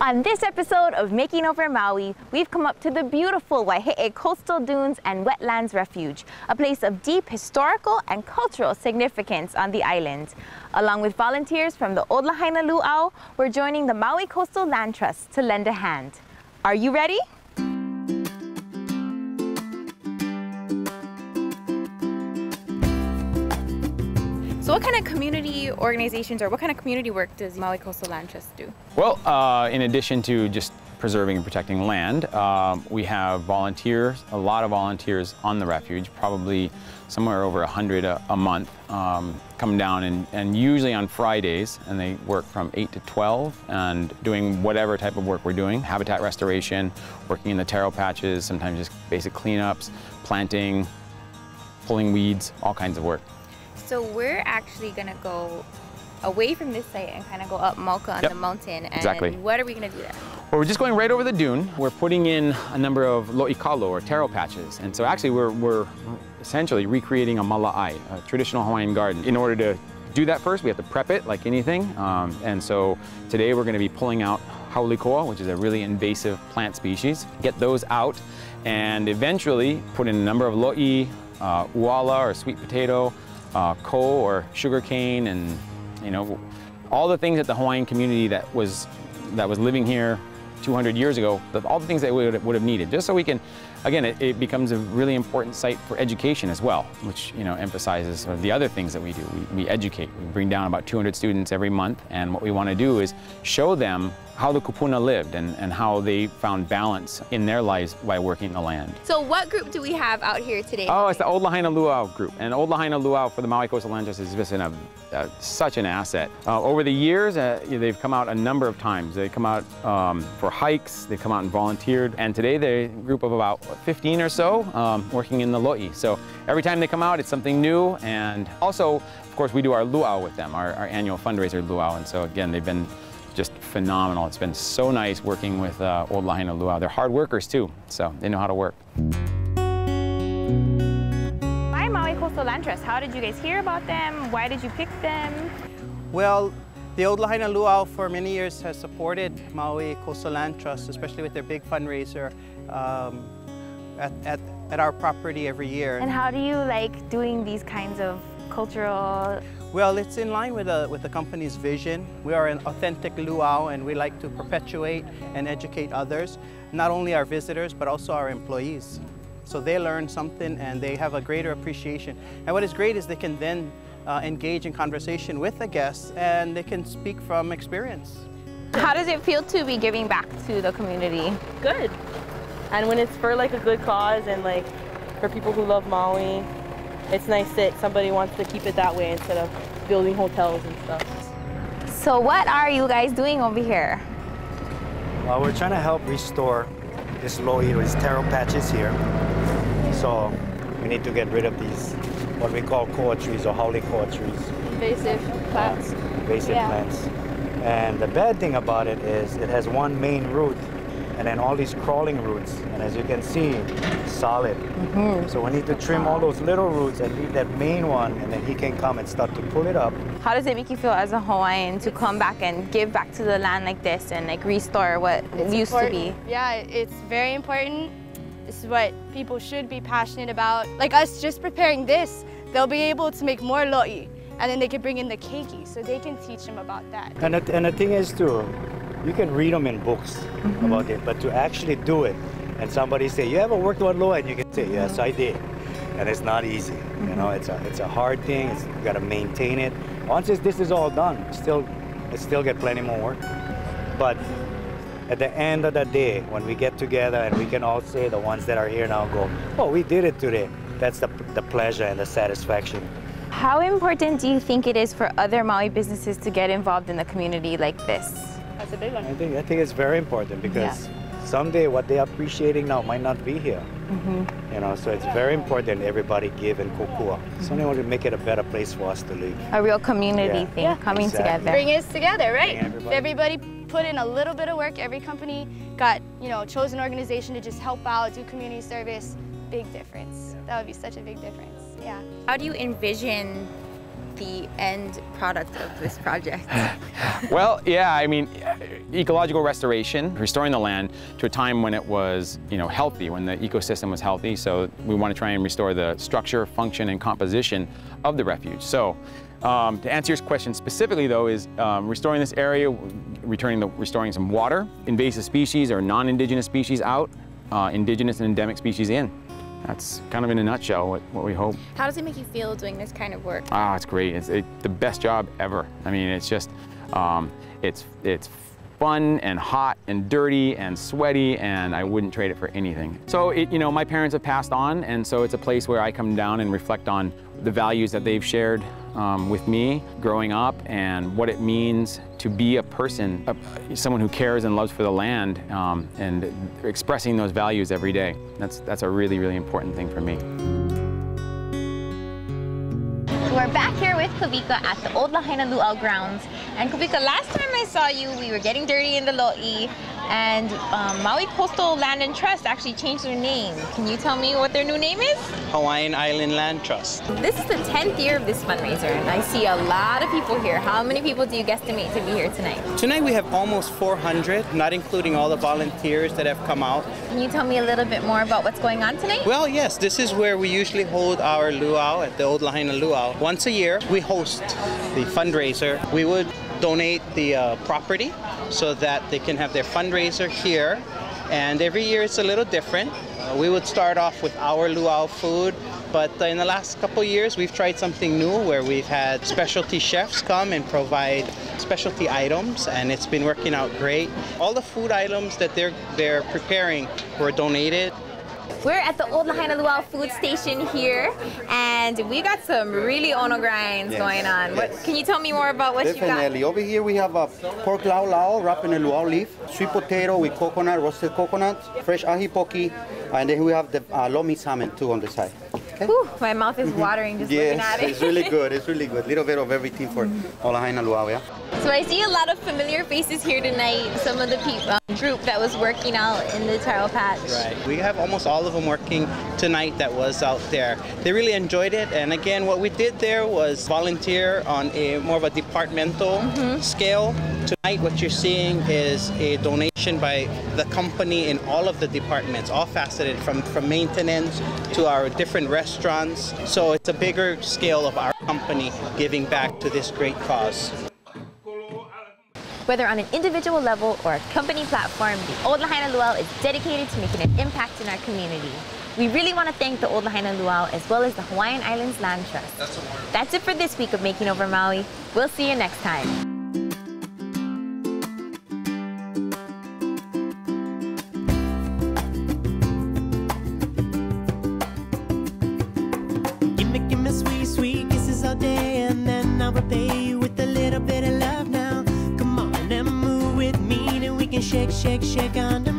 On this episode of Making Over Maui, we've come up to the beautiful Waihe'e Coastal Dunes and Wetlands Refuge, a place of deep historical and cultural significance on the island. Along with volunteers from the Old Lahaina Luau, we're joining the Maui Coastal Land Trust to lend a hand. Are you ready? So what kind of community organizations or what kind of community work does Maui Coastal Land Trust do? Well, in addition to just preserving and protecting land, we have volunteers, a lot of volunteers on the refuge, probably somewhere over 100 a month, come down and usually on Fridays, and they work from 8 to 12 and doing whatever type of work we're doing, habitat restoration, working in the taro patches, sometimes just basic cleanups, planting, pulling weeds, all kinds of work. So we're actually going to go away from this site and kind of go up Mauka on the mountain. And exactly. What are we going to do there? Well, we're just going right over the dune. We're putting in a number of lo'ikalo or taro patches. And so actually we're essentially recreating a mala'ai, a traditional Hawaiian garden. In order to do that first, we have to prep it like anything. And so today we're going to be pulling out haulikoa, which is a really invasive plant species. Get those out and eventually put in a number of lo'i, uala or sweet potato, ko or sugar cane, and all the things that the Hawaiian community that was living here 200 years ago, all the things that we would have needed, just so we can, again, it becomes a really important site for education as well, which emphasizes sort of the other things that we do. We educate. We bring down about 200 students every month, and what we want to do is show them how the kupuna lived and how they found balance in their lives by working the land. So what group do we have out here today? Oh, it's the Old Lahaina Luau group. And Old Lahaina Luau for the Maui Coastal Land Trust has been such an asset. Over the years, they've come out a number of times. They come out for hikes, they've come out and volunteered, and today they're a group of about 15 or so working in the lo'i. So every time they come out, it's something new, and also, of course, we do our luau with them, our annual fundraiser luau, and so again, they've been just phenomenal. It's been so nice working with Old Lahaina Luau. They're hard workers too, so they know how to work. Why Maui Coastal Land Trust? How did you guys hear about them? Why did you pick them? Well, the Old Lahaina Luau for many years has supported Maui Coastal Land Trust, especially with their big fundraiser at our property every year. And how do you like doing these kinds of cultural? Well, it's in line with the company's vision. We are an authentic luau, and we like to perpetuate and educate others, not only our visitors, but also our employees. So they learn something and they have a greater appreciation. And what is great is they can then engage in conversation with the guests, and they can speak from experience. How does it feel to be giving back to the community? Good. And when it's for like a good cause and like for people who love Maui, it's nice that somebody wants to keep it that way instead of building hotels and stuff. So what are you guys doing over here? Well, we're trying to help restore this lo'i, these taro patches here. So we need to get rid of these, what we call koa trees or haulikoa trees. Invasive plants. Invasive plants. And the bad thing about it is it has one main root and then all these crawling roots, and as you can see, solid. So we need to trim all those little roots and leave that main one, and then he can come and start to pull it up. How does it make you feel as a Hawaiian to come back and give back to the land like this and like restore what used to be? Yeah, it's very important. This is what people should be passionate about. Like us just preparing this, they'll be able to make more lo'i, and then they can bring in the keiki, so they can teach them about that. And the thing is too, you can read them in books about it, but to actually do it, and somebody say, you ever worked on lo'i? And you can say, yes, I did. And it's not easy. It's a hard thing. You got to maintain it. Once this is all done, it's still get plenty more work. But at the end of the day, when we get together and we can all say, the ones that are here now go, oh, we did it today. That's the pleasure and the satisfaction. How important do you think it is for other Maui businesses to get involved in the community like this? That's a big one. I think it's very important because someday what they're appreciating now might not be here. So it's very important everybody give and kokua. So they want to make it a better place for us to live. A real community thing coming together. Bring us together, right? Everybody put in a little bit of work. Every company got, chose an organization to just help out, do community service. Big difference. That would be such a big difference. Yeah. How do you envision the end product of this project? Well, yeah, I mean, ecological restoration, restoring the land to a time when it was, healthy, when the ecosystem was healthy. So we want to try and restore the structure, function, and composition of the refuge. So to answer your question specifically, though, is restoring this area, restoring some water, invasive species or non-indigenous species out, indigenous and endemic species in. That's kind of in a nutshell what we hope. How does it make you feel doing this kind of work? Ah, it's great. It's the best job ever. I mean, it's just, it's fun and hot and dirty and sweaty, and I wouldn't trade it for anything. So, my parents have passed on, and so it's a place where I come down and reflect on the values that they've shared with me growing up and what it means to be a person, someone who cares and loves for the land, and expressing those values every day. That's a really, really important thing for me. We're back here with Kavika at the Old Lahaina Luau grounds. And Kavika, last time I saw you, we were getting dirty in the lo'i, and Maui Coastal Land Trust actually changed their name. Can you tell me what their new name is? Hawaiian Island Land Trust. This is the 10th year of this fundraiser, and I see a lot of people here. How many people do you guesstimate to be here tonight? Tonight we have almost 400, not including all the volunteers that have come out. Can you tell me a little bit more about what's going on tonight? Well, yes, this is where we usually hold our luau at the Old Lahaina Luau. Once a year, we host the fundraiser. We would donate the property so that they can have their fundraiser here. And every year it's a little different. We would start off with our luau food, but in the last couple years we've tried something new where we've had specialty chefs come and provide specialty items, and it's been working out great. All the food items that they're preparing were donated. We're at the Old Lahaina Luau food station here, and we got some really ono grinds going on. Yes. Can you tell me more about what Definitely. you got? Over here we have a pork lau wrapped in a luau leaf, sweet potato with coconut, roasted coconut, fresh ahi poki, and then we have the lomi salmon too on the side. Okay. Whew, my mouth is watering just looking at it. It's really good. It's really good. Little bit of everything for Old Lahaina Luau, yeah. So I see a lot of familiar faces here tonight. Some of the people, group that was working out in the taro patch. Right. We have almost all of them working tonight that was out there. They really enjoyed it, and again, what we did there was volunteer on a more of a departmental scale. Tonight, what you're seeing is a donation by the company in all of the departments, all faceted from maintenance to our different restaurants. So it's a bigger scale of our company giving back to this great cause. Whether on an individual level or a company platform, the Old Lahaina Luau is dedicated to making an impact in our community. We really want to thank the Old Lahaina Luau as well as the Hawaiian Islands Land Trust. That's it for this week of Making Over Maui. We'll see you next time. Give me sweet, sweet kisses all day, and then I'll repay you with a little bit of love now. Come on and move with me, then we can shake, shake, shake under